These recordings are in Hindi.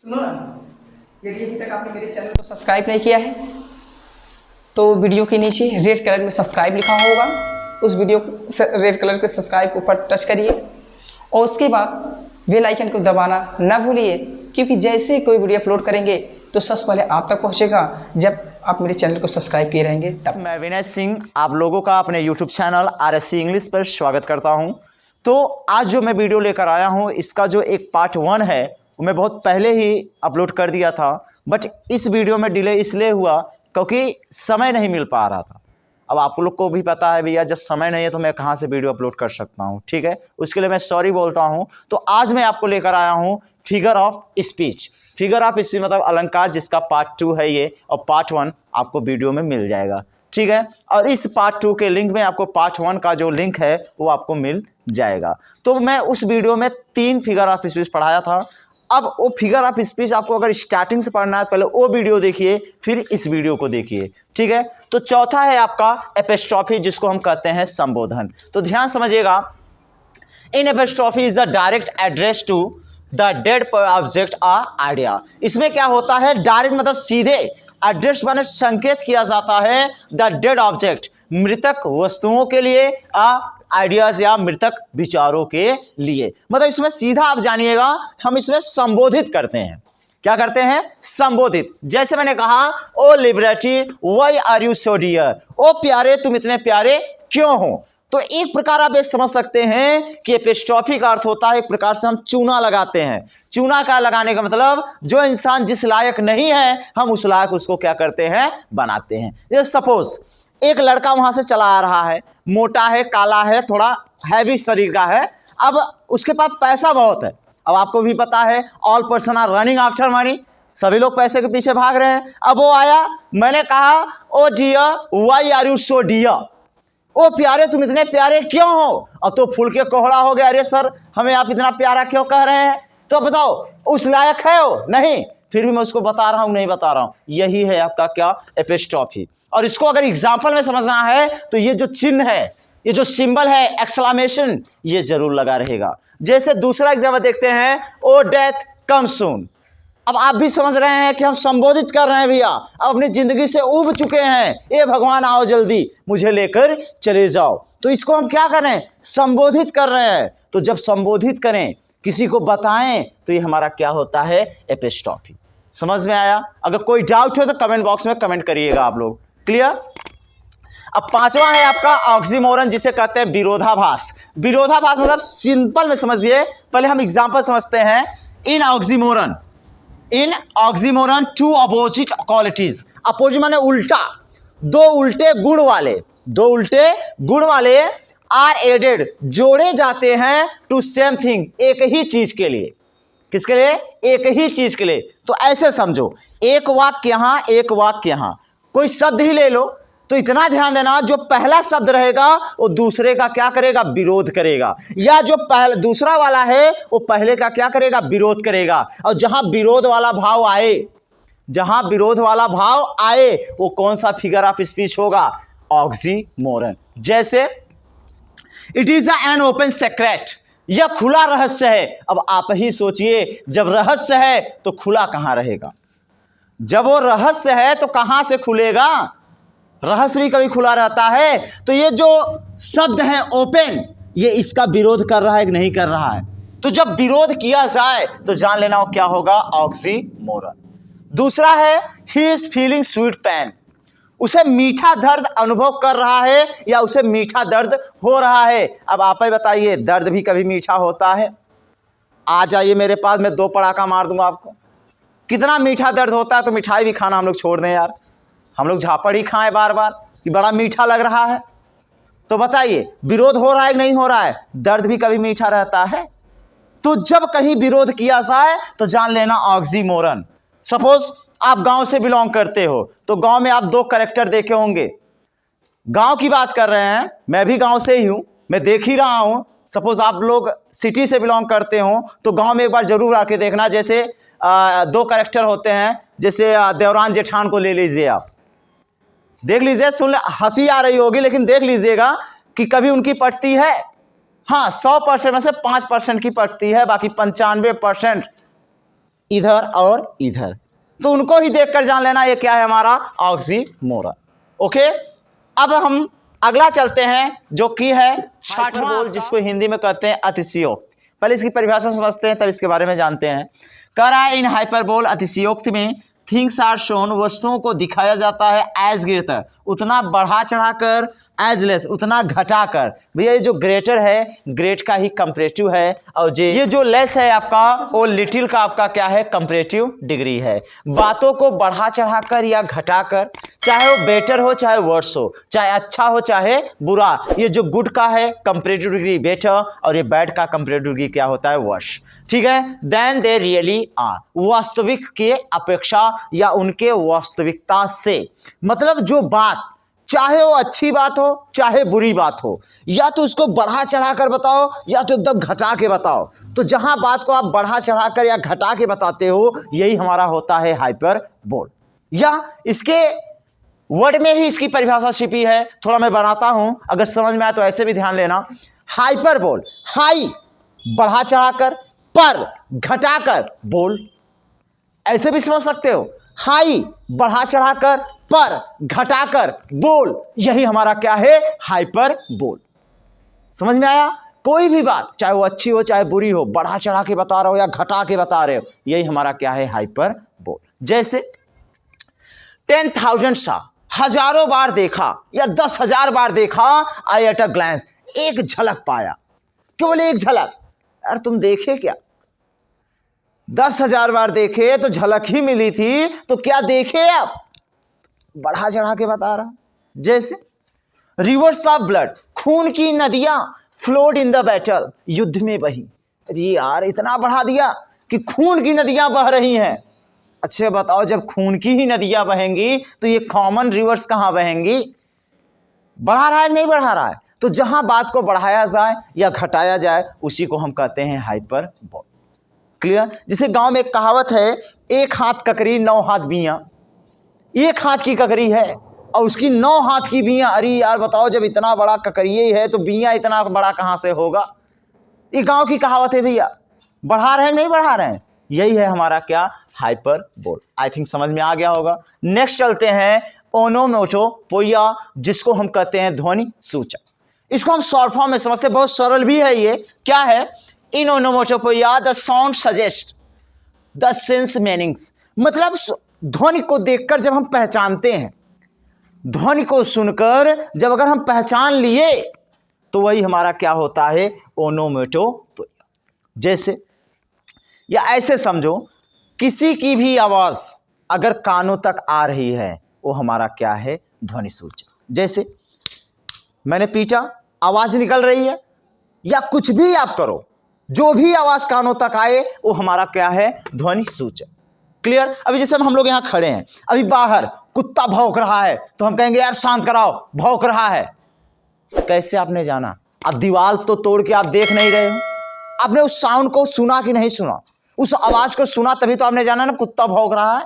सुनो ना, यदि अभी तक आपने मेरे चैनल को सब्सक्राइब नहीं किया है तो वीडियो के नीचे रेड कलर में सब्सक्राइब लिखा होगा, उस वीडियो रेड कलर के सब्सक्राइब के ऊपर टच करिए और उसके बाद बेल आइकन को दबाना ना भूलिए, क्योंकि जैसे कोई वीडियो अपलोड करेंगे तो सबसे पहले आप तक पहुंचेगा जब आप मेरे चैनल को सब्सक्राइब किए रहेंगे तब। मैं विनय सिंह आप लोगों का अपने YouTube चैनल RSC इंग्लिश पर स्वागत करता हूं। तो आज जो मैं वीडियो लेकर आया हूं, इसका जो एक पार्ट 1 है वो मैं बहुत पहले ही अपलोड कर दिया था, बट इस वीडियो में डिले इसलिए हुआ क्योंकि समय नहीं मिल पा रहा था। अब आप लोग को भी पता है भैया, जब समय नहीं है तो मैं कहाँ से वीडियो अपलोड कर सकता हूँ, ठीक है। उसके लिए मैं सॉरी बोलता हूँ। तो आज मैं आपको लेकर आया हूँ figure of speech. Figure of speech मतलब अलंकार, जिसका पार्ट 2 है ये, और पार्ट 1 आपको वीडियो में मिल जाएगा, ठीक है। और इस पार्ट 2 के लिंक में आपको पार्ट 1 का जो लिंक है वो आपको मिल जाएगा। तो मैं उस वीडियो में 3 फिगर ऑफ स्पीच पढ़ाया था। अब वो फिगर ऑफ स्पीच आपको अगर स्टार्टिंग से पढ़ना है, पहले वो वीडियो देखिए, फिर इस वीडियो को देखिए, ठीक है। तो चौथा है आपका एपिस्ट्रॉफी, जिसको हम कहते हैं संबोधन। तो ध्यान समझिएगा, in apostrophe is a direct address to the dead object आ आइडिया। इसमें क्या होता है, डायरेक्ट मतलब सीधे, एड्रेस माने संकेत किया जाता है द डेड ऑब्जेक्ट, मृतक वस्तुओं के लिए, आइडियाज या मृतक विचारों के लिए। मतलब इसमें सीधा आप जानिएगा, हम इसमें संबोधित करते हैं। क्या करते हैं? संबोधित। जैसे मैंने कहा, oh liberty why are you so dear, ओ प्यारे तुम इतने प्यारे क्यों हो। तो एक प्रकार आप ये समझ सकते हैं कि एपिस्ट्रॉफी का अर्थ होता है एक प्रकार से हम चूना लगाते हैं। चूना का लगाने का मतलब, जो इंसान जिस लायक नहीं है हम उस लायक उसको क्या करते हैं, बनाते हैं। जैसे सपोज एक लड़का वहां से चला आ रहा है, मोटा है, काला है, थोड़ा हैवी शरीर का है, अब उसके पास पैसा बहुत है। अब आपको भी पता है, all person are running after money, सभी लोग पैसे के पीछे भाग रहे हैं। अब वो आया, मैंने कहा, oh dear why are you so dear, ओ प्यारे तुम इतने प्यारे क्यों हो। अब तो फूल के कोहड़ा हो गया, अरे सर हमें आप इतना प्यारा क्यों कह रहे हैं, तो बताओ उस लायक है वो नहीं, फिर भी मैं उसको बता रहा हूं, नहीं बता रहा हूं। यही है आपका क्या, एपिस्ट्रॉफी। और इसको अगर एग्जाम्पल में समझना है तो ये जो चिन्ह है, ये जो सिंबल है एक्सक्लेमेशन, ये जरूर लगा रहेगा। जैसे दूसरा एग्जाम्पल देखते हैं, ओ डेथ कम सून। अब आप भी समझ रहे हैं कि हम संबोधित कर रहे हैं भैया, अब अपनी जिंदगी से उब चुके हैं, ए भगवान आओ जल्दी मुझे लेकर चले जाओ। तो इसको हम क्या कर रहे हैं, संबोधित कर रहे हैं। तो जब संबोधित करें, किसी को बताएं, तो ये हमारा क्या होता है, एपिस्ट्रॉफी। समझ में आया? अगर कोई डाउट हो तो कमेंट बॉक्स में कमेंट करिएगा आप लोग। क्लियर? अब पांचवा है आपका ऑक्सीमोरन, जिसे कहते हैं विरोधाभास। विरोधाभास मतलब सिंपल में समझिए, पहले हम एग्जांपल समझते हैं। In oxymoron two opposite qualities, opposite माने उल्टा, दो उल्टे गुण वाले आर एडेड, जोड़े जाते हैं टू सेम थिंग, एक ही चीज के लिए। किसके लिए? एक ही चीज के लिए। तो ऐसे समझो, एक वाक्य यहां, एक वाक्य यहां, कोई शब्द ही ले लो, तो इतना ध्यान देना, जो पहला शब्द रहेगा वो दूसरे का क्या करेगा, विरोध करेगा, या जो दूसरा वाला है वो पहले का क्या करेगा, विरोध करेगा। और जहां विरोध वाला भाव आए, वो कौन सा फिगर ऑफ स्पीच होगा, ऑक्सीमोरन। जैसे it is an open secret, यह खुला रहस्य है। अब आप ही सोचिए, जब रहस्य है तो खुला कहां रहेगा, जब वो रहस्य है तो कहां से खुलेगा, रहस्य भी कभी खुला रहता है। तो ये जो शब्द है ओपन, ये इसका विरोध कर रहा है कि नहीं कर रहा है। तो जब विरोध किया जाए तो जान लेना वो क्या होगा, ऑक्सीमोरन। दूसरा है he is feeling sweet pain, उसे मीठा दर्द अनुभव कर रहा है या उसे मीठा दर्द हो रहा है। अब आप ही बताइए, दर्द भी कभी मीठा होता है? आ जाइए मेरे पास, मैं 2 पड़ाका मार दूंगा आपको। कितना मीठा दर्द होता है। तो मिठाई भी खाना हम लोग छोड़ दें यार, हम लोग झापड़ ही खाएं बार बार कि बड़ा मीठा लग रहा है। तो बताइए, विरोध हो रहा है कि नहीं हो रहा है? दर्द भी कभी मीठा रहता है। तो जब कहीं विरोध किया जाए तो जान लेना ऑक्सीमोरन। सपोज आप गांव से बिलोंग करते हो, तो गांव में आप 2 कैरेक्टर देखे होंगे। गांव की बात कर रहे हैं, मैं भी गांव से ही हूं, मैं देख ही रहा हूं। सपोज आप लोग सिटी से बिलोंग करते हो तो गांव में एक बार जरूर आके देखना। जैसे 2 कैरेक्टर होते हैं, जैसे देवरान जेठान को ले लीजिए, आप देख लीजिए, सुन हंसी आ रही होगी, लेकिन देख लीजिएगा कि कभी उनकी पटती है। हाँ, 100% में से 5% की पटती है, बाकी 95% इधर और इधर, तो उनको ही देखकर जान लेना ये क्या है, हमारा ऑक्सीमोरन। ओके, अब हम अगला चलते हैं जो कि है हाइपरबोल, जिसको हिंदी में कहते हैं अतिशयोक्ति। पहले इसकी परिभाषा समझते हैं, तब इसके बारे में जानते हैं। कह रहा है इन हाइपरबोल, अतिशयोक्ति में थिंग्स आर शोन, वस्तुओं को दिखाया जाता है एज ग्रेटर, उतना बढ़ा चढ़ाकर, एज लेस, उतना घटाकर। भैया ये जो ग्रेटर है, ग्रेट का ही कंपैरेटिव है, और ये जो लेस है आपका, वो लिटिल का आपका क्या है, कंपैरेटिव डिग्री है। बातों को बढ़ा चढ़ाकर या घटाकर, चाहे वो बेटर हो चाहे वर्स हो, चाहे अच्छा हो चाहे बुरा। ये जो गुड का है कंपैरेटिव डिग्री बेटर, और ये बैड का कंपैरेटिव डिग्री क्या होता है, वर्स। ठीक है, देन दे रियली आर, वास्तविक के अपेक्षा या उनके वास्तविकता से। मतलब जो बात, चाहे वो अच्छी बात हो चाहे बुरी बात हो, या तो उसको बढ़ा चढ़ा कर बताओ या तो एकदम घटा के बताओ। तो जहां बात को आप बढ़ा चढ़ा कर या घटा के बताते हो, यही हमारा होता है हाइपरबोल। या इसके वर्ड में ही इसकी परिभाषा छिपी है, थोड़ा मैं बनाता हूं, अगर समझ में आए तो ऐसे भी ध्यान लेना। हाइपरबोल, हाई बढ़ा चढ़ाकर, पर घटाकर बोल, ऐसे भी समझ सकते हो। हाई बढ़ा चढ़ाकर, पर घटाकर बोल, यही हमारा क्या है, हाइपरबोल। समझ में आया? कोई भी बात, चाहे वो अच्छी हो चाहे बुरी हो, बढ़ा चढ़ा के बता रहे हो या घटा के बता रहे हो, यही हमारा क्या है, हाइपरबोल। जैसे 10,000 सा, हजारों बार देखा या 10,000 बार देखा, आई एट अ ग्लैंस, एक झलक पाया, केवल एक झलक। यार तुम देखे क्या, 10,000 बार देखे तो झलक ही मिली थी, तो क्या देखे आप, बढ़ा चढ़ा के बता रहा। जैसे रिवर्स ऑफ ब्लड, खून की नदियां, फ्लोड इन द बैटल, युद्ध में बही। अरे यार इतना बढ़ा दिया कि खून की नदियां बह रही हैं। अच्छा बताओ, जब खून की ही नदियां बहेंगी तो ये कॉमन रिवर्स कहां बहेंगी? बढ़ा रहा है नहीं बढ़ा रहा है? तो जहां बात को बढ़ाया जाए या घटाया जाए, उसी को हम कहते हैं हाइपरबोल। क्लियर? जैसे गांव में एक कहावत है, एक हाथ ककरी 9 हाथ बियां। एक हाथ की ककरी है और उसकी 9 हाथ की बियां। अरे यार बताओ, जब इतना बड़ा ककरिये है तो बियां इतना बड़ा कहां से होगा? ये गांव की कहावत है भैया। बढ़ा रहे हैं नहीं बढ़ा रहे हैं, यही है हमारा क्या, हाइपरबोल। आई थिंक समझ में आ गया होगा। नेक्स्ट चलते हैं ओनोमेटोपोइया, जिसको हम कहते हैं ध्वनि सूचक। इसको हम शॉर्ट फॉर्म में समझते हैं, बहुत सरल भी है ये। क्या है? In onomatopoeia the sound suggest the sense meanings, मतलब ध्वनि को देखकर जब हम पहचानते हैं, ध्वनि को सुनकर जब अगर हम पहचान लिए, तो वही हमारा क्या होता है, ओनोमेटोपोइया। जैसे या ऐसे समझो, किसी की भी आवाज अगर कानों तक आ रही है, वो हमारा क्या है, ध्वनि सूचक। जैसे मैंने पीटा, आवाज निकल रही है, या कुछ भी आप करो, जो भी आवाज कानों तक आए वो हमारा क्या है, ध्वनि सूचक। क्लियर? अभी जैसे हम लोग यहां खड़े हैं, अभी बाहर कुत्ता भौंक रहा है, तो हम कहेंगे यार शांत कराओ, भौंक रहा है। कैसे आपने जाना? अब दीवार तो तोड़ के आप देख नहीं रहे हो, आपने उस साउंड को सुना कि नहीं सुना? उस आवाज को सुना तभी तो आपने जाना ना कुत्ता भौंक रहा है।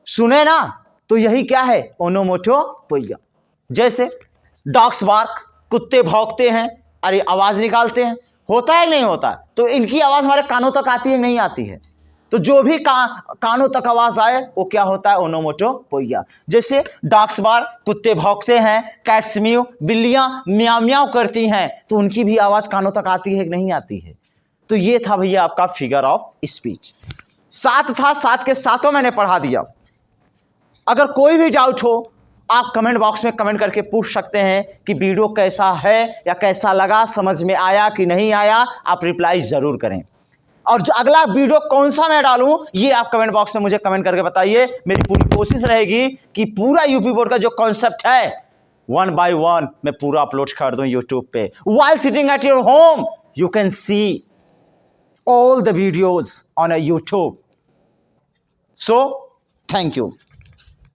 सुने ना? तो यही क्या है, ओनोमेटोपोइया। जैसे डॉग्स बार्क, कुत्ते भौंकते हैं, अरे आवाज निकालते हैं, होता है नहीं होता? तो इनकी आवाज हमारे कानों तक आती है नहीं आती है? तो जो भी कानों तक आवाज आए वो क्या होता है, ओनोमेटोपोइया। जैसे डॉग्स बार्क, कुत्ते भौंकते हैं, कैट्स म्यू, बिल्लियां म्याऊ म्याऊ करती हैं, तो उनकी भी आवाज कानों तक आती है कि नहीं आती है? तो ये था भैया आपका फिगर ऑफ स्पीच। 7 था, 7 के सातों मैंने पढ़ा दिया। अगर कोई भी डाउट हो, आप कमेंट बॉक्स में कमेंट करके पूछ सकते हैं कि वीडियो कैसा है या कैसा लगा, समझ में आया कि नहीं आया, आप रिप्लाई जरूर करें। और जो अगला वीडियो कौन सा मैं डालूं, ये आप कमेंट बॉक्स में मुझे कमेंट करके बताइए। मेरी पूरी कोशिश रहेगी कि पूरा यूपी बोर्ड का जो कॉन्सेप्ट है 1 by 1 मैं पूरा अपलोड कर दूं यूट्यूब पे। While sitting at your home, you can see all the videos on a YouTube. So, thank you.